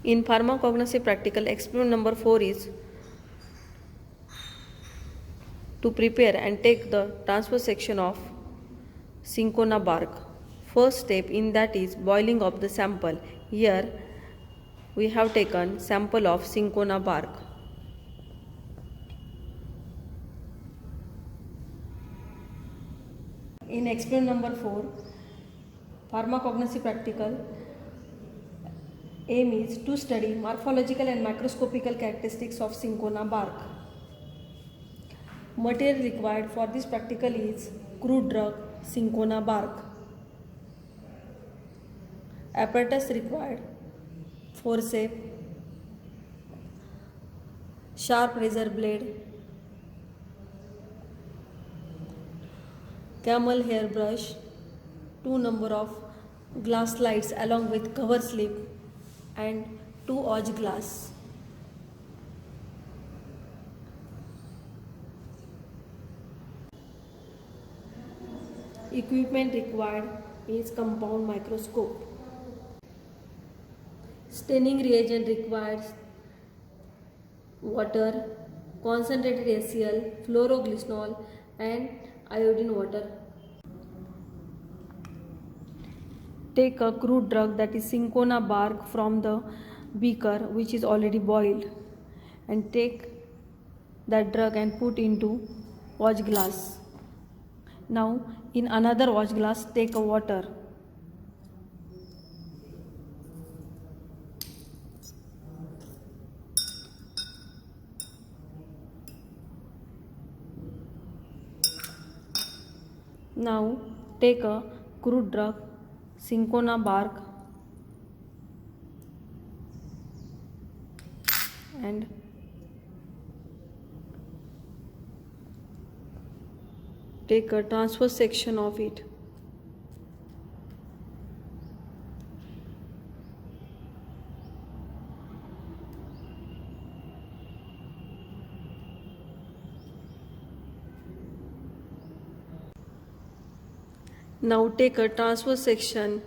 In pharmacognosy practical, experiment number 4 is to prepare and take the transfer section of cinchona bark. First step in that is boiling of the sample. Here we have taken sample of cinchona bark. In experiment number 4, pharmacognosy practical, aim is to study morphological and microscopical characteristics of cinchona bark. Material required for this practical is crude drug, cinchona bark. Apparatus required, forceps, sharp razor blade, camel hair brush, 2 number of glass slides along with cover slip and 2 Oz glass. Equipment required is compound microscope. Staining reagent requires water, concentrated HCl, fluoroglycerol and iodine water. Take a crude drug, that is cinchona bark, from the beaker which is already boiled, and take that drug and put into watch glass. Now in another watch glass take a water. Now take a crude drug, cinchona bark, and take a transverse section of it. Now take a transverse section.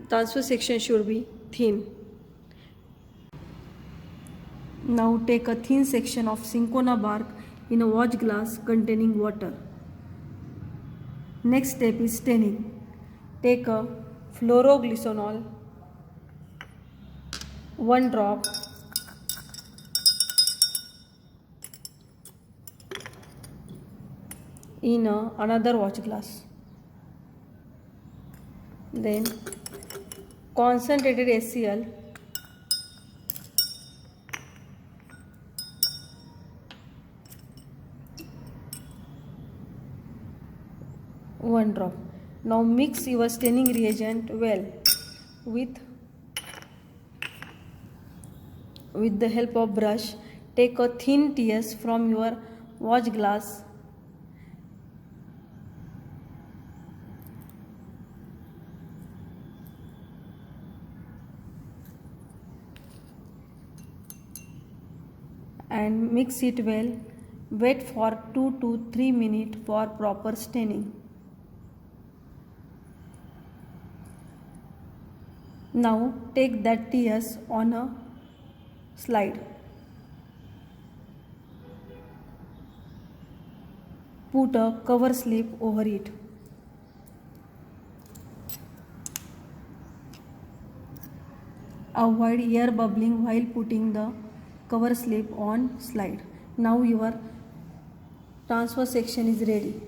Transverse section should be thin. Now take a thin section of cinchona bark in a watch glass containing water. Next step is staining. Take a fluoroglycerol, 1 drop, in another watch glass. Then concentrated HCl, one drop. Now mix your staining reagent well with the help of brush. Take a thin TS from your watch glass and mix it well. Wait for 2 to 3 minutes for proper staining. Now take that TS on a slide. Put a cover slip over it. Avoid air bubbling while putting the cover slip on slide. Now your transfer section is ready.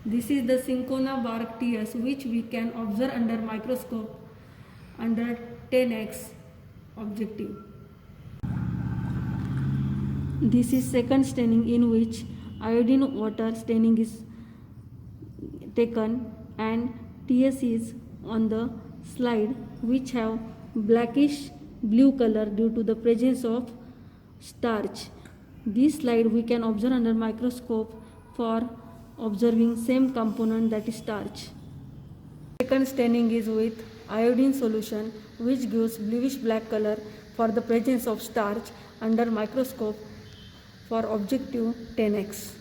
This is the cinchona bark TS which we can observe under microscope under 10x objective. This is second staining, in which iodine water staining is taken and TS is on the slide, which have blackish blue color due to the presence of starch. This slide we can observe under microscope for observing same component, that is starch. Second staining is with iodine solution, which gives bluish black color for the presence of starch under microscope for objective 10x.